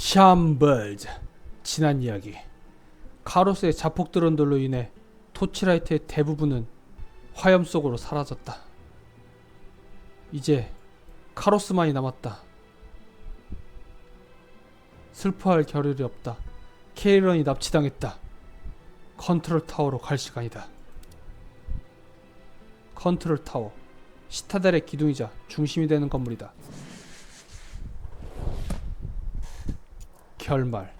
샴벌즈. 지난 이야기. 카로스의 자폭 드론들로 인해 토치라이트의 대부분은 화염 속으로 사라졌다. 이제 카로스만이 남았다. 슬퍼할 겨를이 없다. 케이런이 납치당했다. 컨트롤 타워로 갈 시간이다. 컨트롤 타워, 시타델의 기둥이자 중심이 되는 건물이다. 결말.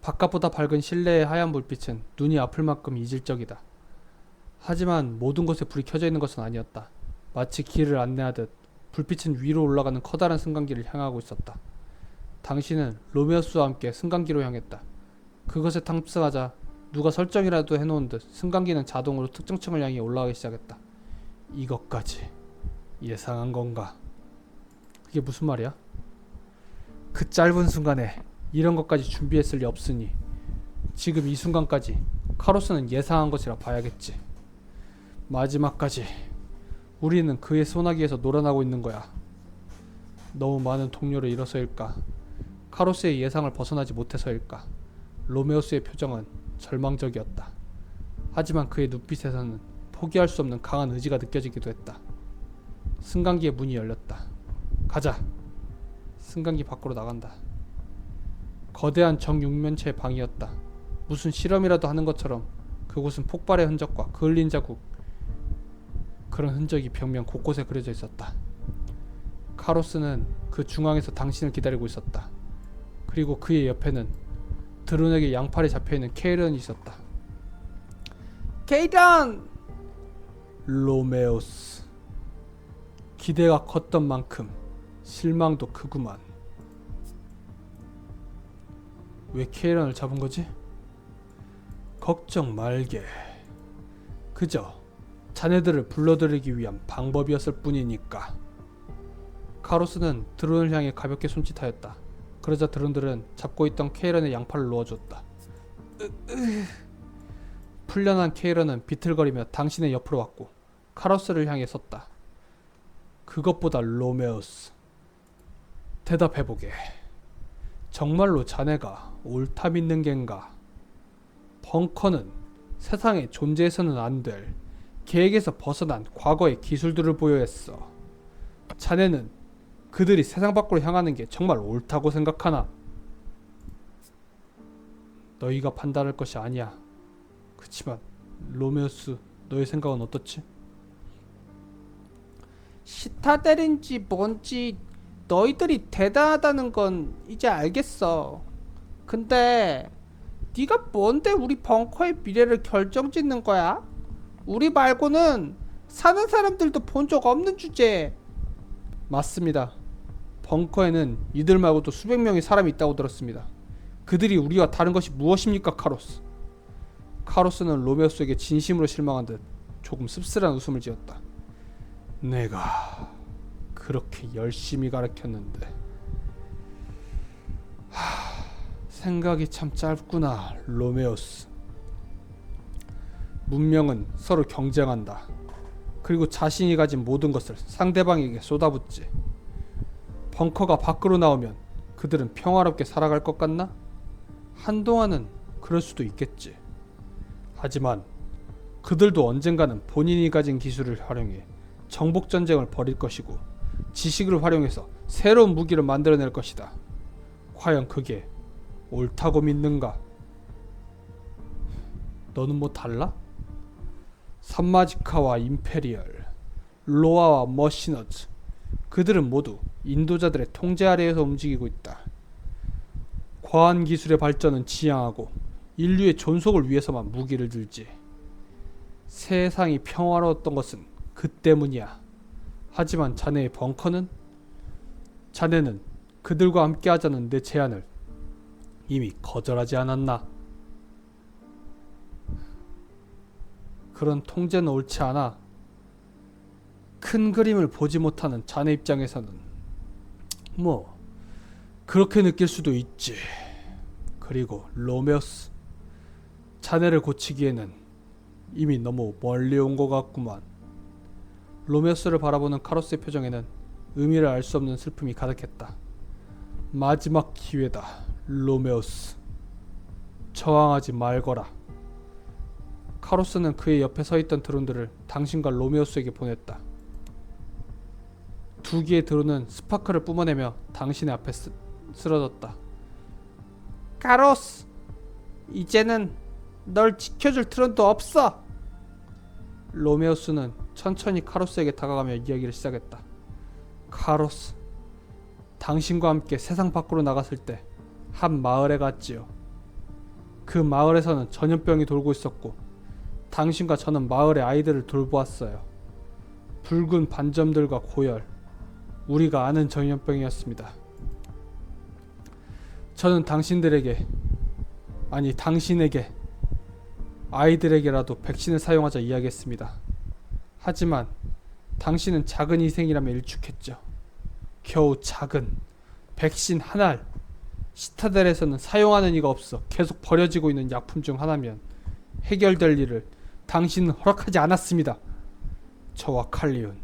바깥보다 밝은 실내의 하얀 불빛은 눈이 아플 만큼 이질적이다. 하지만 모든 곳에 불이 켜져 있는 것은 아니었다. 마치 길을 안내하듯 불빛은 위로 올라가는 커다란 승강기를 향하고 있었다. 당신은 로메오스와 함께 승강기로 향했다. 그것에 탑승하자 누가 설정이라도 해놓은 듯 승강기는 자동으로 특정층을 향해 올라가기 시작했다. 이것까지 예상한 건가? 그게 무슨 말이야? 그 짧은 순간에 이런 것까지 준비했을 리 없으니 지금 이 순간까지 카로스는 예상한 것이라 봐야겠지. 마지막까지 우리는 그의 소나기에서 놀아나고 있는 거야. 너무 많은 동료를 잃어서일까? 카로스의 예상을 벗어나지 못해서일까? 로메오스의 표정은 절망적이었다. 하지만 그의 눈빛에서는 포기할 수 없는 강한 의지가 느껴지기도 했다. 승강기의 문이 열렸다. 가자. 승강기 밖으로 나간다. 거대한 정육면체의 방이었다. 무슨 실험이라도 하는 것처럼 그곳은 폭발의 흔적과 그을린 자국, 그런 흔적이 벽면 곳곳에 그려져 있었다. 카로스는 그 중앙에서 당신을 기다리고 있었다. 그리고 그의 옆에는 드론에게 양팔에 잡혀있는 케이런이 있었다. 케이런! 로메오스. 기대가 컸던 만큼 실망도 크구만. 왜 케이런을 잡은 거지? 걱정 말게. 그저 자네들을 불러들이기 위한 방법이었을 뿐이니까. 카로스는 드론을 향해 가볍게 손짓하였다. 그러자 드론들은 잡고 있던 케이런의 양팔을 놓아줬다. 풀려난 케이런은 비틀거리며 당신의 옆으로 왔고 카로스를 향해 섰다. 그것보다 로메오스, 대답해보게. 정말로 자네가 옳다 믿는 겐가? 벙커는 세상에 존재해서는 안 될 계획에서 벗어난 과거의 기술들을 보여했어. 자네는 그들이 세상 밖으로 향하는 게 정말 옳다고 생각하나? 너희가 판단할 것이 아니야. 그치만 로메오스, 너의 생각은 어떻지? 시타델인지 뭔지 너희들이 대단하다는 건 이제 알겠어. 근데 네가 뭔데 우리 벙커의 미래를 결정짓는 거야? 우리 말고는 사는 사람들도 본 적 없는 주제에. 맞습니다. 벙커에는 이들 말고도 수백 명의 사람이 있다고 들었습니다. 그들이 우리와 다른 것이 무엇입니까, 카로스? 카로스는 로메오스에게 진심으로 실망한 듯 조금 씁쓸한 웃음을 지었다. 내가 그렇게 열심히 가르쳤는데. 생각이 참 짧구나, 로메오스. 문명은 서로 경쟁한다. 그리고 자신이 가진 모든 것을 상대방에게 쏟아붓지. 벙커가 밖으로 나오면 그들은 평화롭게 살아갈 것 같나? 한동안은 그럴 수도 있겠지. 하지만 그들도 언젠가는 본인이 가진 기술을 활용해 정복전쟁을 벌일 것이고 지식을 활용해서 새로운 무기를 만들어낼 것이다. 과연 그게 옳다고 믿는가? 너는 뭐 달라? 산마지카와 임페리얼, 로아와 머시너즈, 그들은 모두 인도자들의 통제 아래에서 움직이고 있다. 과한 기술의 발전은 지향하고 인류의 존속을 위해서만 무기를 들지. 세상이 평화로웠던 것은 그 때문이야. 하지만 자네의 벙커는? 자네는 그들과 함께 하자는 내 제안을 이미 거절하지 않았나? 그런 통제는 옳지 않아. 큰 그림을 보지 못하는 자네 입장에서는 뭐 그렇게 느낄 수도 있지. 그리고 로메오스, 자네를 고치기에는 이미 너무 멀리 온 것 같구만. 로메오스를 바라보는 카로스의 표정에는 의미를 알 수 없는 슬픔이 가득했다. 마지막 기회다, 로메오스. 저항하지 말거라. 카로스는 그의 옆에 서있던 드론들을 당신과 로메오스에게 보냈다. 두 개의 드론은 스파크를 뿜어내며 당신의 앞에 쓰러졌다. 카로스! 이제는 널 지켜줄 드론도 없어! 로메오스는 천천히 카로스에게 다가가며 이야기를 시작했다. 카로스, 당신과 함께 세상 밖으로 나갔을 때 한 마을에 갔지요. 그 마을에서는 전염병이 돌고 있었고 당신과 저는 마을의 아이들을 돌보았어요. 붉은 반점들과 고열, 우리가 아는 전염병이었습니다. 저는 당신에게 아이들에게라도 백신을 사용하자 이야기했습니다. 하지만 당신은 작은 희생이라며 일축했죠. 겨우 작은 백신 하나를 시타델에서는 사용하는 이가 없어 계속 버려지고 있는 약품 중 하나면 해결될 일을 당신은 허락하지 않았습니다. 저와 칼리온,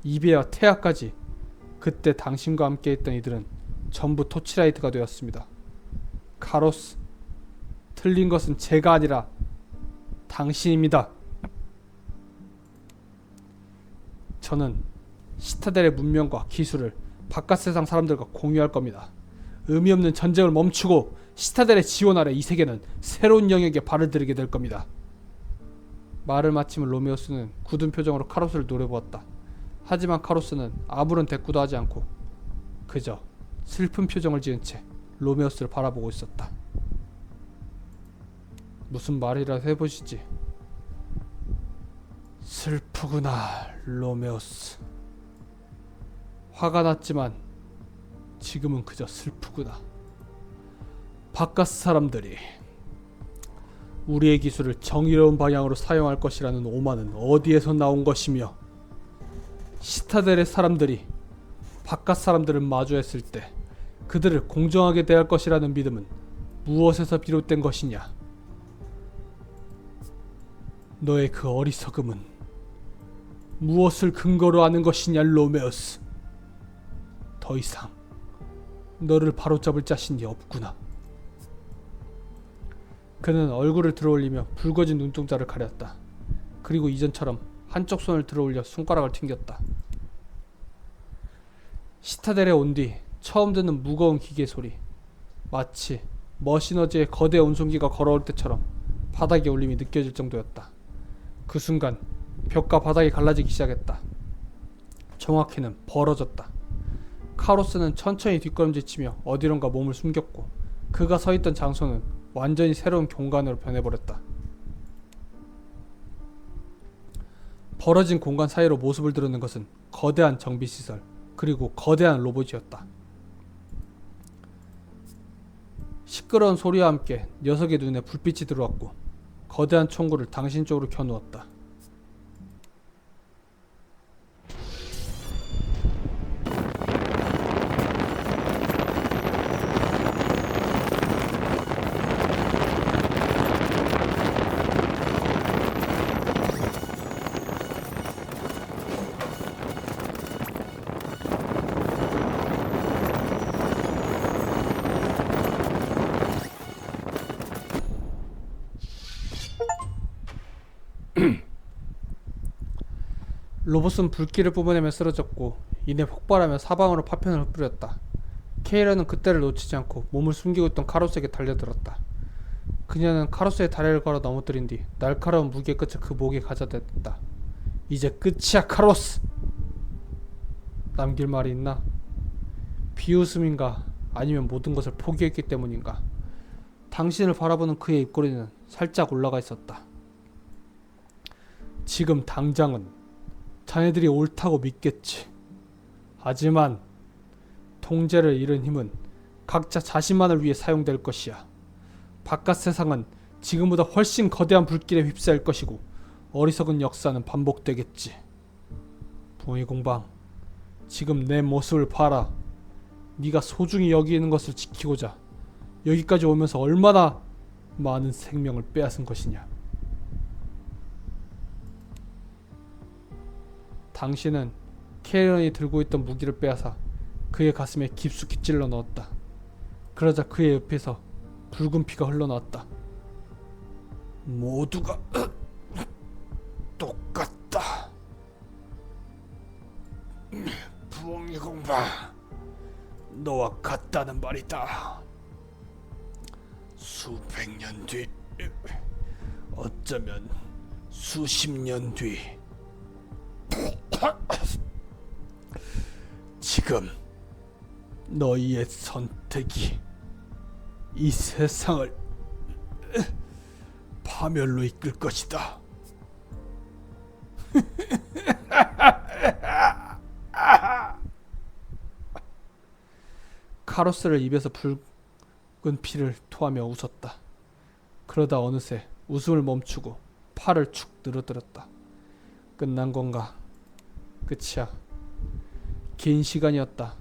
이베와 테아까지, 그때 당신과 함께 했던 이들은 전부 토치라이트가 되었습니다. 카로스, 틀린 것은 제가 아니라 당신입니다. 저는 시타델의 문명과 기술을 바깥 세상 사람들과 공유할 겁니다. 의미 없는 전쟁을 멈추고 시타델의 지원 아래 이 세계는 새로운 영역에 발을 들이게 될 겁니다. 말을 마치면 로메오스는 굳은 표정으로 카로스를 노려보았다. 하지만 카로스는 아무런 대꾸도 하지 않고 그저 슬픈 표정을 지은 채 로메오스를 바라보고 있었다. 무슨 말이라도 해보시지. 슬프구나, 로메오스. 화가 났지만 지금은 그저 슬프구나. 바깥 사람들이 우리의 기술을 정의로운 방향으로 사용할 것이라는 오만은 어디에서 나온 것이며, 시타델의 사람들이 바깥 사람들을 마주했을 때 그들을 공정하게 대할 것이라는 믿음은 무엇에서 비롯된 것이냐? 너의 그 어리석음은 무엇을 근거로 하는 것이냐, 로메오스. 더 이상 너를 바로잡을 자신이 없구나. 그는 얼굴을 들어올리며 붉어진 눈동자를 가렸다. 그리고 이전처럼 한쪽 손을 들어올려 손가락을 튕겼다. 시타델에 온 뒤 처음 듣는 무거운 기계 소리, 마치 머시너즈의 거대 운송기가 걸어올 때처럼 바닥의 울림이 느껴질 정도였다. 그 순간 벽과 바닥이 갈라지기 시작했다. 정확히는 벌어졌다. 카로스는 천천히 뒷걸음질치며 어디론가 몸을 숨겼고 그가 서있던 장소는 완전히 새로운 공간으로 변해버렸다. 벌어진 공간 사이로 모습을 드러낸 것은 거대한 정비시설, 그리고 거대한 로봇이었다. 시끄러운 소리와 함께 녀석의 눈에 불빛이 들어왔고 거대한 총구를 당신 쪽으로 켜누었다. 로봇은 불길을 뿜어내며 쓰러졌고 이내 폭발하며 사방으로 파편을 흩뿌렸다. 케이라는 그때를 놓치지 않고 몸을 숨기고 있던 카로스에게 달려들었다. 그녀는 카로스의 다리를 걸어 넘어뜨린 뒤 날카로운 무기의 끝을 그 목에 가져댔다. 이제 끝이야, 카로스! 남길 말이 있나? 비웃음인가 아니면 모든 것을 포기했기 때문인가? 당신을 바라보는 그의 입꼬리는 살짝 올라가 있었다. 지금 당장은 자네들이 옳다고 믿겠지. 하지만 통제를 잃은 힘은 각자 자신만을 위해 사용될 것이야. 바깥 세상은 지금보다 훨씬 거대한 불길에 휩싸일 것이고 어리석은 역사는 반복되겠지. 봉이공방, 지금 내 모습을 봐라. 네가 소중히 여기는 것을 지키고자 여기까지 오면서 얼마나 많은 생명을 빼앗은 것이냐. 당신은 케이런이 들고 있던 무기를 빼앗아 그의 가슴에 깊숙이 찔러 넣었다. 그러자 그의 옆에서 붉은 피가 흘러나왔다. 모두가 똑같다. 부엉이 공방, 너와 같다는 말이다. 수백 년 뒤, 어쩌면 수십 년 뒤, 지금 너희의 선택이 이 세상을 파멸로 이끌 것이다. 카로스를 입에서 붉은 피를 토하며 웃었다. 그러다 어느새 웃음을 멈추고 팔을 축 늘어뜨렸다. 끝난 건가? 끝이야. 긴 시간이었다.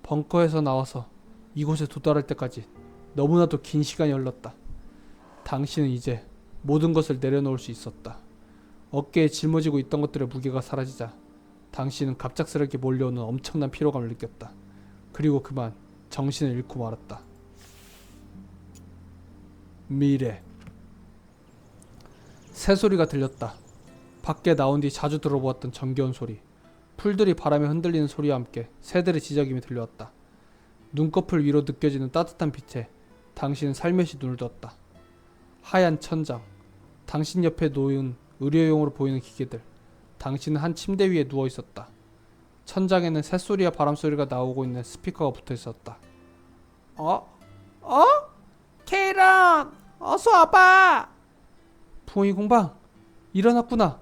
벙커에서 나와서 이곳에 도달할 때까지 너무나도 긴 시간이 흘렀다. 당신은 이제 모든 것을 내려놓을 수 있었다. 어깨에 짊어지고 있던 것들의 무게가 사라지자 당신은 갑작스럽게 몰려오는 엄청난 피로감을 느꼈다. 그리고 그만 정신을 잃고 말았다. 미래. 새소리가 들렸다. 밖에 나온 뒤 자주 들어보았던 정겨운 소리. 풀들이 바람에 흔들리는 소리와 함께 새들의 지저귀이 들려왔다. 눈꺼풀 위로 느껴지는 따뜻한 빛에 당신은 살며시 눈을 떴다. 하얀 천장, 당신 옆에 놓인 의료용으로 보이는 기계들. 당신은 한 침대 위에 누워 있었다. 천장에는 새소리와 바람소리가 나오고 있는 스피커가 붙어 있었다. 케이런! 어서 와봐! 부엉이 공방! 일어났구나!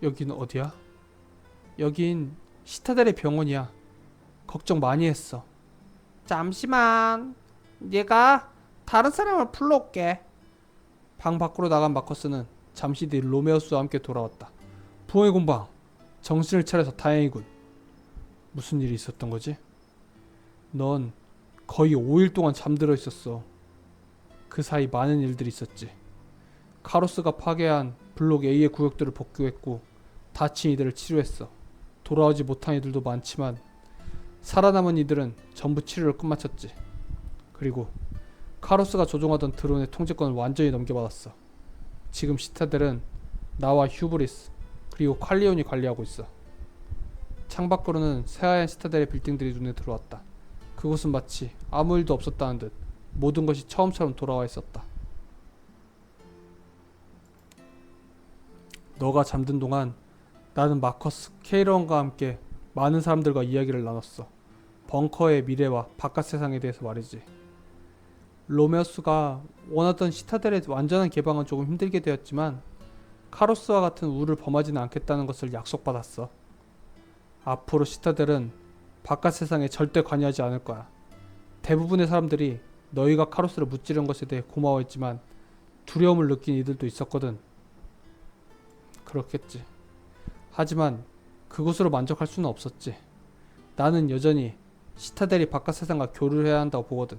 여기는 어디야? 여긴 시타델의 병원이야. 걱정 많이 했어. 잠시만. 얘가 다른 사람을 불러올게. 방 밖으로 나간 마커스는 잠시 뒤 로메우스와 함께 돌아왔다. 부엉이 공방, 정신을 차려서 다행이군. 무슨 일이 있었던 거지? 넌 거의 5일 동안 잠들어 있었어. 그 사이 많은 일들이 있었지. 카로스가 파괴한 블록 A의 구역들을 복구했고 다친 이들을 치료했어. 돌아오지 못한 이들도 많지만 살아남은 이들은 전부 치료를 끝마쳤지. 그리고 카로스가 조종하던 드론의 통제권을 완전히 넘겨받았어. 지금 시타델은 나와 휴브리스 그리고 칼리온이 관리하고 있어. 창밖으로는 새하얀 시타델의 빌딩들이 눈에 들어왔다. 그곳은 마치 아무 일도 없었다는 듯 모든 것이 처음처럼 돌아와 있었다. 너가 잠든 동안 나는 마커스, 케이런과 함께 많은 사람들과 이야기를 나눴어. 벙커의 미래와 바깥 세상에 대해서 말이지. 로메우스가 원하던 시타델의 완전한 개방은 조금 힘들게 되었지만 카로스와 같은 우를 범하지는 않겠다는 것을 약속받았어. 앞으로 시타델은 바깥 세상에 절대 관여하지 않을 거야. 대부분의 사람들이 너희가 카로스를 무찌른 것에 대해 고마워했지만 두려움을 느낀 이들도 있었거든. 그렇겠지. 하지만 그것으로 만족할 수는 없었지. 나는 여전히 시타델이 바깥 세상과 교류를 해야 한다고 보거든.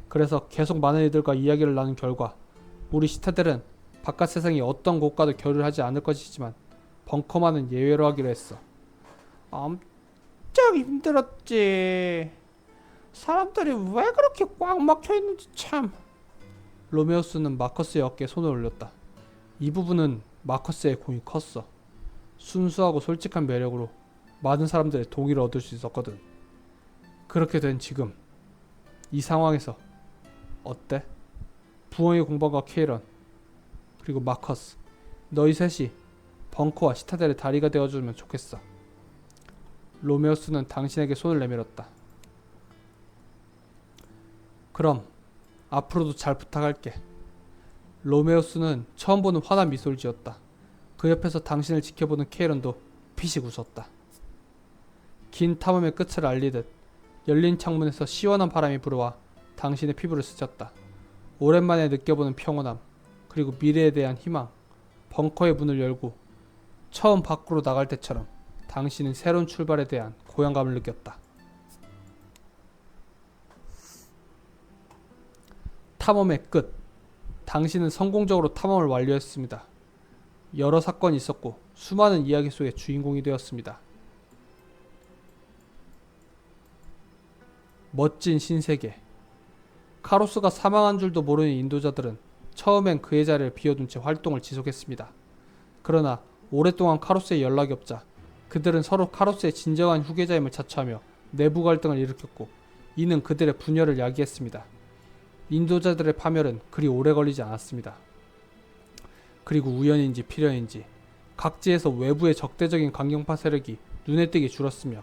그래서 계속 많은 이들과 이야기를 나눈 결과 우리 시타델은 바깥 세상이 어떤 곳과도 교류를 하지 않을 것이지만 벙커만은 예외로 하기로 했어. 엄청 힘들었지. 사람들이 왜 그렇게 꽉 막혀있는지 참. 로메우스는 마커스의 어깨에 손을 올렸다. 이 부분은 마커스의 공이 컸어. 순수하고 솔직한 매력으로 많은 사람들의 동의를 얻을 수 있었거든. 그렇게 된 지금 이 상황에서 어때? 부엉이 공방과 케이런 그리고 마커스, 너희 셋이 벙커와 시타델의 다리가 되어주면 좋겠어. 로메우스는 당신에게 손을 내밀었다. 그럼 앞으로도 잘 부탁할게. 로메우스는 처음 보는 환한 미소를 지었다. 그 옆에서 당신을 지켜보는 케이런도 피식 웃었다. 긴 탐험의 끝을 알리듯 열린 창문에서 시원한 바람이 불어와 당신의 피부를 스쳤다. 오랜만에 느껴보는 평온함, 그리고 미래에 대한 희망. 벙커의 문을 열고 처음 밖으로 나갈 때처럼 당신은 새로운 출발에 대한 고향감을 느꼈다. 탐험의 끝. 당신은 성공적으로 탐험을 완료했습니다. 여러 사건이 있었고 수많은 이야기 속의 주인공이 되었습니다. 멋진 신세계, 카로스가 사망한 줄도 모르는 인도자들은 처음엔 그의 자리를 비워둔 채 활동을 지속했습니다. 그러나 오랫동안 카로스에 연락이 없자 그들은 서로 카로스의 진정한 후계자임을 자처하며 내부 갈등을 일으켰고 이는 그들의 분열을 야기했습니다. 인도자들의 파멸은 그리 오래 걸리지 않았습니다. 그리고 우연인지 필연인지 각지에서 외부의 적대적인 강경파 세력이 눈에 띄게 줄었으며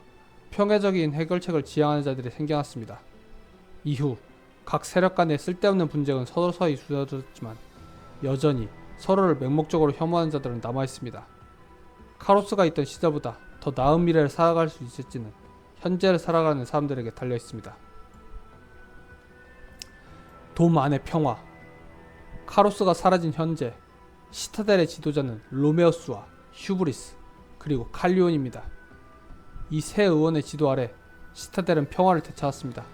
평화적인 해결책을 지향하는 자들이 생겨났습니다. 이후 각 세력 간의 쓸데없는 분쟁은 서서히 줄어들었지만 여전히 서로를 맹목적으로 혐오하는 자들은 남아있습니다. 카로스가 있던 시절보다 더 나은 미래를 살아갈 수 있을지는 현재를 살아가는 사람들에게 달려있습니다. 돔 안의 평화. 카로스가 사라진 현재 시타델의 지도자는 로메오스와 휴브리스 그리고 칼리온입니다. 이 세 의원의 지도 아래 시타델은 평화를 되찾았습니다.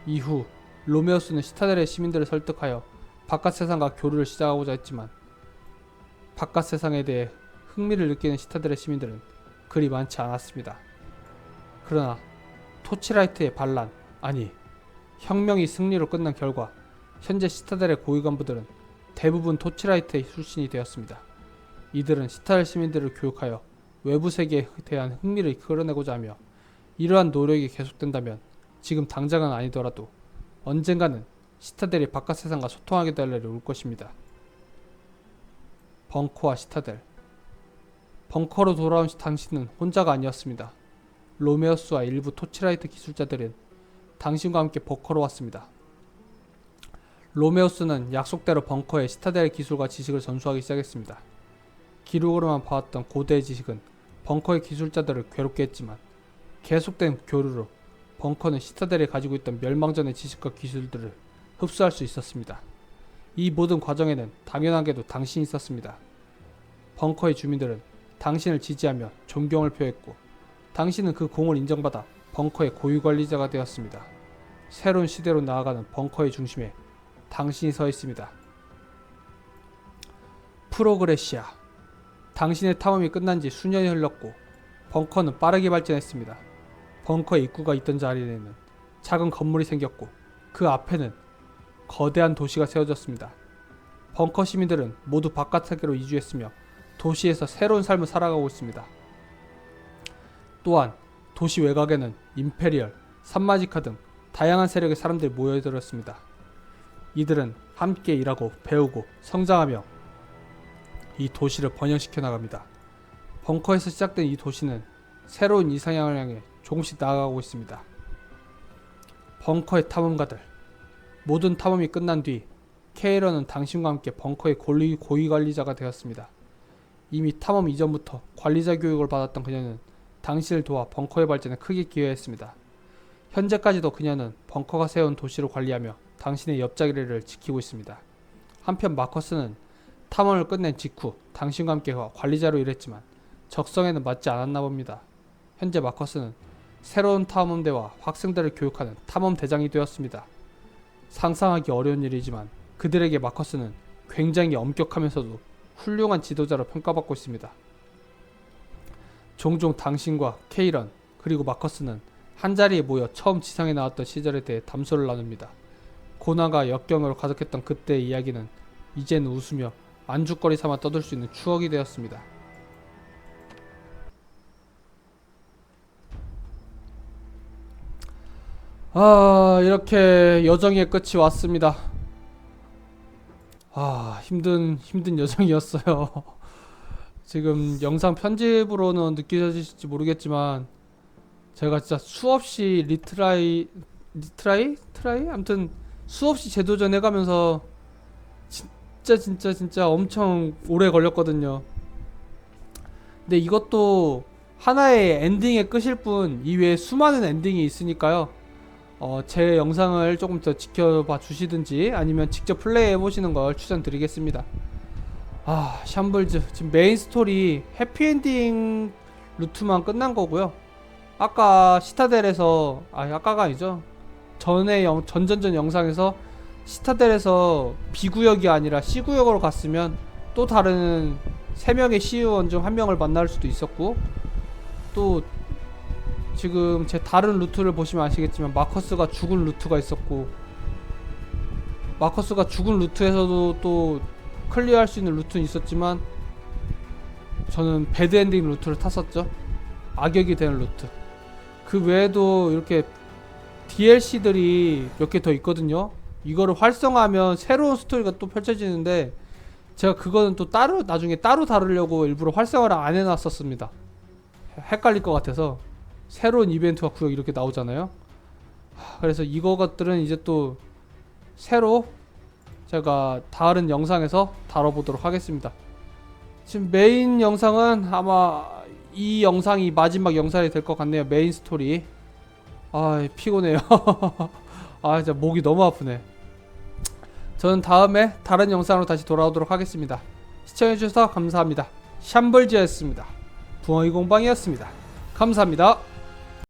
이후 로메오스는 시타델의 시민들을 설득하여 바깥 세상과 교류를 시작하고자 했지만 바깥 세상에 대해 흥미를 느끼는 시타델의 시민들은 그리 많지 않았습니다. 그러나 토치라이트의 반란, 아니 혁명이 승리로 끝난 결과 현재 시타델의 고위 간부들은 대부분 토치라이트의 출신이 되었습니다. 이들은 시타델 시민들을 교육하여 외부 세계에 대한 흥미를 끌어내고자 하며 이러한 노력이 계속된다면 지금 당장은 아니더라도 언젠가는 시타델이 바깥 세상과 소통하게 될 날이 올 것입니다. 벙커와 시타델. 벙커로 돌아온 당신은 혼자가 아니었습니다. 로메오스와 일부 토치라이트 기술자들은 당신과 함께 벙커로 왔습니다. 로메오스는 약속대로 벙커에 시타델 기술과 지식을 전수하기 시작했습니다. 기록으로만 봐왔던 고대의 지식은 벙커의 기술자들을 괴롭게 했지만 계속된 교류로 벙커는 시타델이 가지고 있던 멸망전의 지식과 기술들을 흡수할 수 있었습니다. 이 모든 과정에는 당연하게도 당신이 있었습니다. 벙커의 주민들은 당신을 지지하며 존경을 표했고 당신은 그 공을 인정받아 벙커의 고유관리자가 되었습니다. 새로운 시대로 나아가는 벙커의 중심에 당신이 서 있습니다. 프로그레시아. 당신의 탐험이 끝난 지 수년이 흘렀고 벙커는 빠르게 발전했습니다. 벙커의 입구가 있던 자리에는 작은 건물이 생겼고 그 앞에는 거대한 도시가 세워졌습니다. 벙커 시민들은 모두 바깥 세계로 이주했으며 도시에서 새로운 삶을 살아가고 있습니다. 또한 도시 외곽에는 임페리얼, 산마지카 등 다양한 세력의 사람들이 모여들었습니다. 이들은 함께 일하고 배우고 성장하며 이 도시를 번영시켜 나갑니다. 벙커에서 시작된 이 도시는 새로운 이상향을 향해 조금씩 나아가고 있습니다. 벙커의 탐험가들. 모든 탐험이 끝난 뒤 케이런은 당신과 함께 벙커의 고위관리자가 되었습니다. 이미 탐험 이전부터 관리자 교육을 받았던 그녀는 당신을 도와 벙커의 발전에 크게 기여했습니다. 현재까지도 그녀는 벙커가 세운 도시를 관리하며 당신의 옆자리를 지키고 있습니다. 한편 마커스는 탐험을 끝낸 직후 당신과 함께 관리자로 일했지만 적성에는 맞지 않았나 봅니다. 현재 마커스는 새로운 탐험대와 학생들을 교육하는 탐험대장이 되었습니다. 상상하기 어려운 일이지만 그들에게 마커스는 굉장히 엄격하면서도 훌륭한 지도자로 평가받고 있습니다. 종종 당신과 케이런 그리고 마커스는 한자리에 모여 처음 지상에 나왔던 시절에 대해 담소를 나눕니다. 고난과 역경으로 가득했던 그때의 이야기는 이제는 웃으며 안주거리 삼아 떠들 수 있는 추억이 되었습니다. 이렇게 여정의 끝이 왔습니다. 힘든 여정이었어요. 지금 영상 편집으로는 느껴지실지 모르겠지만 제가 진짜 수없이 리트라이? 아무튼 수없이 재도전 해가면서 진짜 엄청 오래 걸렸거든요. 근데 이것도 하나의 엔딩의 끝일 뿐 이외에 수많은 엔딩이 있으니까요. 제 영상을 조금 더 지켜봐 주시든지 아니면 직접 플레이 해보시는 걸 추천드리겠습니다. 샴블즈 지금 메인 스토리 해피엔딩 루트만 끝난 거고요. 아까 시타델에서 아까가 아니죠. 전전전 영상에서 시타델에서 B구역이 아니라 C구역으로 갔으면 또 다른 3명의 시의원 중 1명을 만날 수도 있었고, 또 지금 제 다른 루트를 보시면 아시겠지만 마커스가 죽은 루트가 있었고, 마커스가 죽은 루트에서도 또 클리어할 수 있는 루트는 있었지만 저는 배드엔딩 루트를 탔었죠. 악역이 되는 루트. 그 외에도 이렇게 DLC들이 몇 개 더 있거든요. 이거를 활성화하면 새로운 스토리가 또 펼쳐지는데 제가 그거는 또 따로 나중에 따로 다루려고 일부러 활성화를 안 해놨었습니다. 헷갈릴 것 같아서. 새로운 이벤트와 구역 이렇게 나오잖아요. 그래서 이거 것들은 이제 또 새로 제가 다른 영상에서 다뤄보도록 하겠습니다. 지금 메인 영상은 아마 이 영상이 마지막 영상이 될 것 같네요. 메인 스토리. 아, 피곤해요. 아, 진짜 목이 너무 아프네. 저는 다음에 다른 영상으로 다시 돌아오도록 하겠습니다. 시청해주셔서 감사합니다. 샴벌지였습니다. 붕어이 공방이었습니다. 감사합니다.